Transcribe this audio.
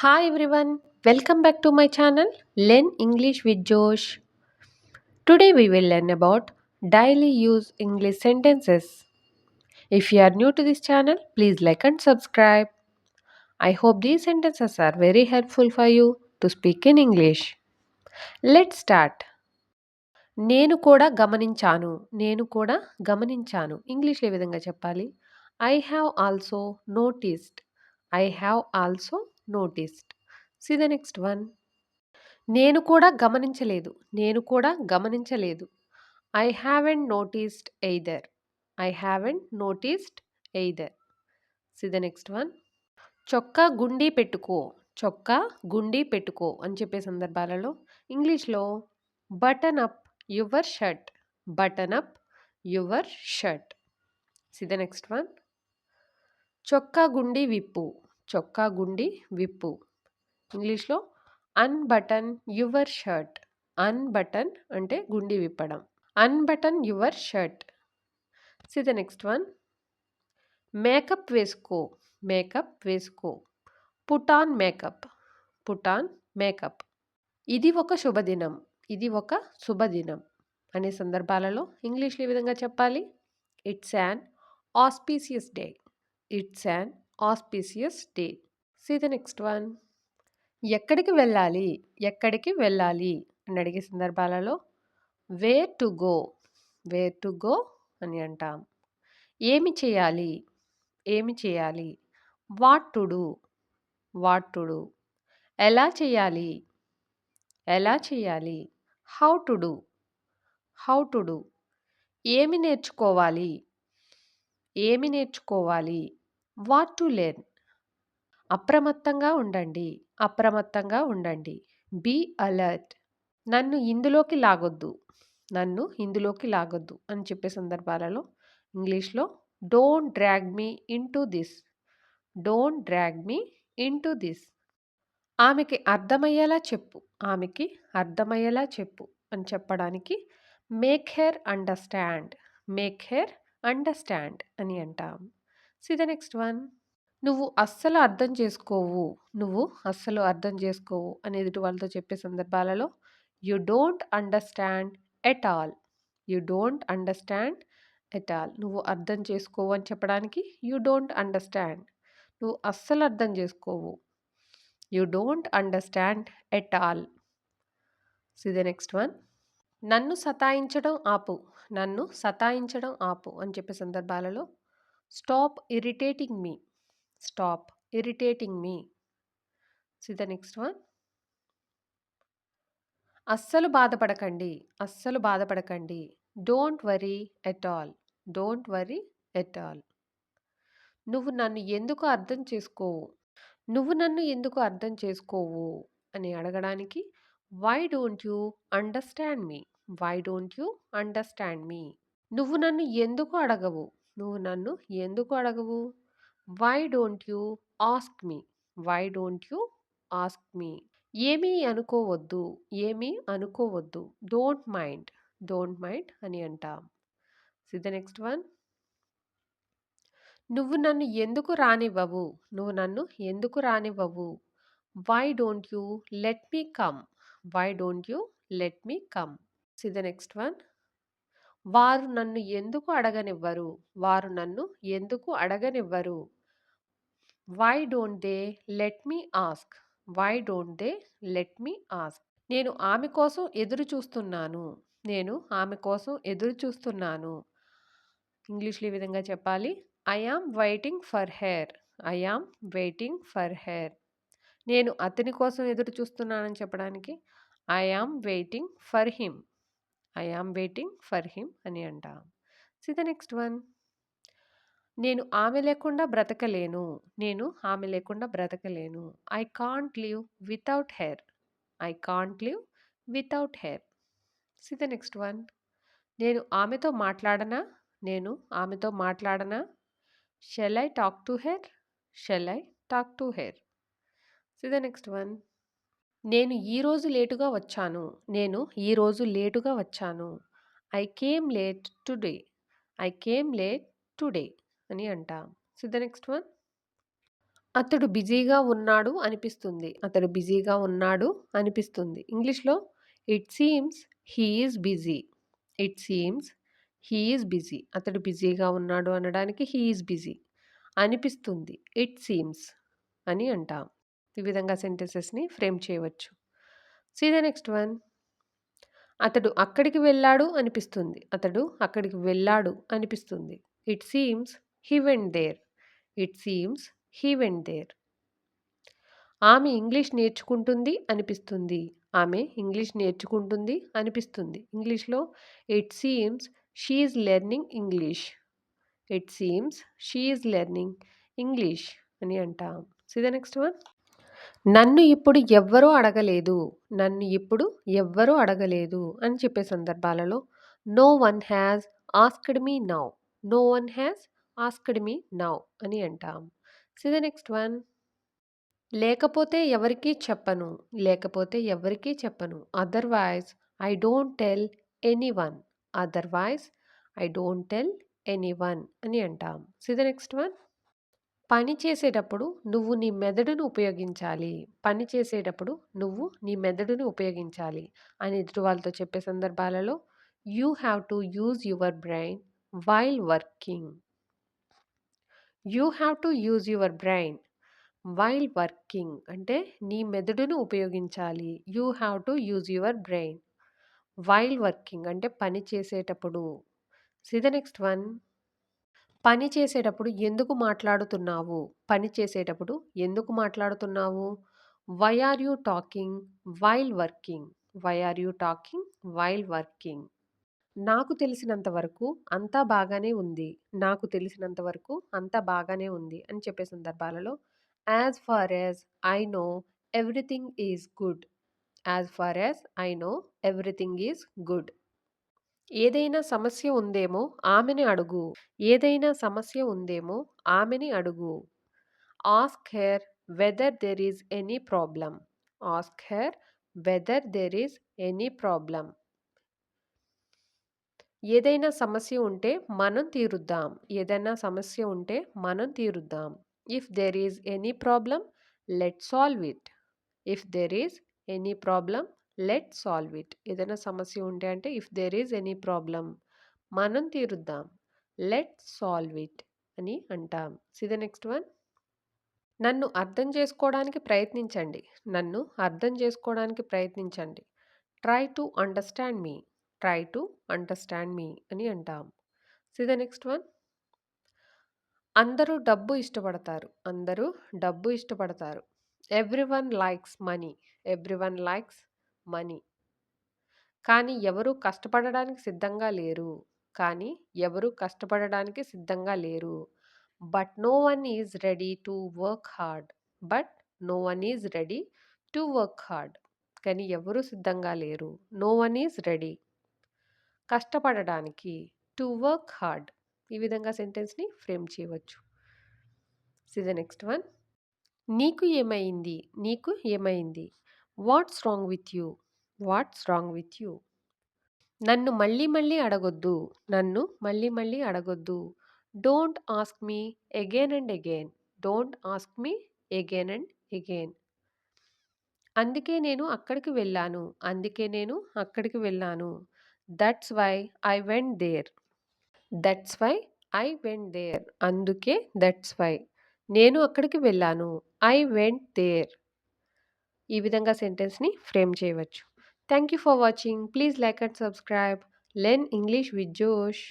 Hi everyone, welcome back to my channel Learn English with Josh. Today we will learn about daily use English sentences. If you are new to this channel, please like and subscribe. I hope these sentences are very helpful for you to speak in English. Let's start. నేను కూడా గమనించాను. నేను కూడా గమనించాను. ఇంగ్లీష్‌లో ఏ విధంగా చెప్పాలి? I have also noticed. I have also noticed. See the next one. నేను కూడా గమనించలేదు. నేను కూడా గమనించలేదు. I haven't noticed either. I haven't noticed either. See the next one. చొక్కా గుండీ పెట్టుకో. చొక్కా గుండీ పెట్టుకో అని చెప్పే సందర్భాలలో ఇంగ్లీష్‌లో button up your shirt. Button up your shirt. See the next one. చొక్కా గుండీ విప్పు. చొక్కా గుండీ విప్పు. ఇంగ్లీష్‌లో అన్‌బటన్ యువర్ షర్ట్. అన్‌బటన్ అంటే గుండీ విప్పడం. Unbutton your shirt. See the next one. Makeup వేసుకో. మేకప్ వేసుకో. Put on makeup. Put on makeup. ఇది ఒక శుభదినం. ఇది ఒక శుభదినం అనే సందర్భాలలో ఇంగ్లీష్‌లో ఈ విధంగా చెప్పాలి? It's an auspicious day. It's an auspicious day. See the next one. ఎక్కడికి వెళ్ళాలి? ఎక్కడికి వెళ్ళాలి అని అడిగే సందర్భాలలో where to go. Where to go అని అంటాం. ఏమి చేయాలి? ఏమి చేయాలి? What to do. What to do. ఎలా చేయాలి? ఎలా చేయాలి? How to do. How to do. ఏమి నేర్చుకోవాలి? ఏమి నేర్చుకోవాలి? What to learn. అప్రమత్తంగా ఉండండి. అప్రమత్తంగా ఉండండి. Be alert. నన్ను ఇందులోకి లాగొద్దు. నన్ను ఇందులోకి లాగొద్దు అని చెప్పే సందర్భాలలో ఇంగ్లీష్‌లో don't drag me into this. Don't drag me into this. ఆమెకి అర్థమయ్యేలా చెప్పు. ఆమెకి అర్థమయ్యేలా చెప్పు అని చెప్పడానికి make her understand. Make her understand అని అంటాం. See the next one. నువ్వు అస్సలు అర్థం చేసుకోవు. నువ్వు అస్సలు అర్థం చేసుకోవు అని ఎదుటి వాళ్ళతో చెప్పే సందర్భాలలో you don't understand at all. You don't understand at all. నువ్వు అర్థం చేసుకోవు అని చెప్పడానికి యూ డోంట్ అండర్‌స్టాండ్. నువ్వు అస్సలు అర్థం చేసుకోవు. You don't understand at all. See the next one. నన్ను సతాయించడం ఆపు. నన్ను సతాయించడం ఆపు అని చెప్పే సందర్భాలలో stop irritating me. Stop irritating me. See the next one. అస్సలు బాధపడకండి. అస్సలు బాధపడకండి. Don't worry at all. Don't worry at all. నువ్వు నన్ను ఎందుకు అర్థం చేసుకోవు? నువ్వు నన్ను ఎందుకు అర్థం చేసుకోవు అని అడగడానికి why don't you understand me. Why don't you understand me. నువ్వు నన్ను ఎందుకు అడగవు? నువ్వు నన్ను ఎందుకు అడగవు? Why don't you ask me. Why don't you ask me. ఏమీ అనుకోవద్దు. ఏమీ అనుకోవద్దు. Don't mind. డోంట్ మైండ్ అని అంటాం. See the next one. నువ్వు నన్ను ఎందుకు రానివ్వవు? నువ్వు నన్ను ఎందుకు రానివ్వవు? Why don't you let me come. Why don't you let me come. See the next one. వారు నన్ను ఎందుకు అడగనివ్వరు? వారు నన్ను ఎందుకు అడగనివ్వరు? Why don't they let me ask. Why don't they let me ask. నేను ఆమె కోసం ఎదురు చూస్తున్నాను. నేను ఆమె కోసం ఎదురు చూస్తున్నాను. ఇంగ్లీష్‌లో ఈ విధంగా చెప్పాలి? I am waiting for her. I am waiting for her. నేను అతని కోసం ఎదురు చూస్తున్నానని చెప్పడానికి I am waiting for him. I am waiting for him అని అంటాం. See the next one. నేను ఆమె లేకుండా బ్రతకలేను. నేను ఆమె లేకుండా బ్రతకలేను. I can't live without her. I can't live without her. See the next one. నేను ఆమెతో మాట్లాడనా? నేను ఆమెతో మాట్లాడనా? Shall I talk to her? Shell I talk to her? See the next one. నేను ఈరోజు లేటుగా వచ్చాను. నేను ఈరోజు లేటుగా వచ్చాను. I came late today. I came late today అని అంటాం. See the next one. అతడు బిజీగా ఉన్నాడు అనిపిస్తుంది. అతడు బిజీగా ఉన్నాడు అనిపిస్తుంది. ఇంగ్లీష్‌లో it seems he is busy. It seems he is busy. అతడు బిజీగా ఉన్నాడు అనడానికి హీ ఈజ్ బిజీ. అనిపిస్తుంది ఇట్ సీమ్స్ అని అంటాం. ఈ విధంగా సెంటెన్సెస్‌ని ఫ్రేమ్ చేయవచ్చు. See the next one. అతడు అక్కడికి వెళ్ళాడు అనిపిస్తుంది. అతడు అక్కడికి వెళ్ళాడు అనిపిస్తుంది. It seems he went there. It seems he went there. ఆమె ఇంగ్లీష్ నేర్చుకుంటుంది అనిపిస్తుంది. ఆమె ఇంగ్లీష్ నేర్చుకుంటుంది అనిపిస్తుంది. ఇంగ్లీష్‌లో it seems she is learning English. It seems she is learning English అని అంటాం. See the next one. నన్ను ఇప్పుడు ఎవ్వరూ అడగలేదు. నన్ను ఇప్పుడు ఎవ్వరూ అడగలేదు అని చెప్పే సందర్భాలలో no one has asked me now. No one has asked me now అని అంటాం. See the next one. లేకపోతే ఎవరికీ చెప్పను. లేకపోతే ఎవరికీ చెప్పను. Otherwise I don't tell anyone. Otherwise I don't tell anyone అని అంటాం. See the next one. పని చేసేటప్పుడు నువ్వు నీ మెదడును ఉపయోగించాలి. పని చేసేటప్పుడు నువ్వు నీ మెదడుని ఉపయోగించాలి అని ఎదుటి వాళ్ళతో చెప్పే సందర్భాలలో you have to use your brain while working. You have to use your brain while working అంటే నీ మెదడును ఉపయోగించాలి. You have to use your brain while working అంటే పని చేసేటప్పుడు. See the next one. పని చేసేటప్పుడు ఎందుకు మాట్లాడుతున్నావు? పని చేసేటప్పుడు ఎందుకు మాట్లాడుతున్నావు? Why are you talking while working? Why are you talking while working? నాకు తెలిసినంత వరకు అంతా బాగానే ఉంది. నాకు తెలిసినంత వరకు అంతా బాగానే ఉంది అని చెప్పే సందర్భాలలో as far as I know everything is good. As far as I know everything is good. ఏదైనా సమస్య ఉందేమో ఆమెని అడుగు. ఏదైనా సమస్య ఉందేమో ఆమెని అడుగు. Ask her whether there is any problem. Ask her whether there is any problem. ఏదైనా సమస్య ఉంటే మనం తీరుద్దాం. ఏదైనా సమస్య ఉంటే మనం తీరుద్దాం. If there is any problem let's solve it. If there is any problem let's solve it. ఏదైనా సమస్య ఉంటే అంటే if there is any problem మనం తీరుద్దాం. లెట్స్ సాల్వ్ ఇట్ అని అంటాం. See the next one. నన్ను అర్థం చేసుకోవడానికి ప్రయత్నించండి. నన్ను అర్థం చేసుకోవడానికి ప్రయత్నించండి. Try to understand me. Try to understand me అని అంటాం. See the next one. అందరూ డబ్బు ఇష్టపడతారు. అందరూ డబ్బు ఇష్టపడతారు. Everyone likes money. Everyone likes money. కానీ ఎవరు కష్టపడడానికి సిద్ధంగా లేరు. కానీ ఎవరు కష్టపడడానికి సిద్ధంగా లేరు. But no one is ready to work hard. But no one is ready to work hard. కానీ ఎవరు సిద్ధంగా లేరు. నో వన్ ఈజ్ రెడీ కష్టపడడానికి టు వర్క్ హార్డ్. ఈ విధంగా సెంటెన్స్ని ఫ్రేమ్ చేయవచ్చు. See the next one. నీకు ఏమైంది? నీకు ఏమైంది? What's wrong with you? What's wrong with you? నన్ను మళ్ళీ మళ్ళీ అడగొద్దు. నన్ను మళ్ళీ మళ్ళీ అడగొద్దు. Don't ask me again and again. Don't ask me again and again. అందుకే నేను అక్కడికి వెళ్ళాను. అందుకే నేను అక్కడికి వెళ్ళాను. That's why I went there. That's why I went there. అందుకే దట్స్ వై నేను అక్కడికి వెళ్ళాను. I went there. ఈ విధంగా సెంటెన్స్ని ఫ్రేమ్ చేయవచ్చు. Thank you for watching. Please like and subscribe. Learn English with జోష్.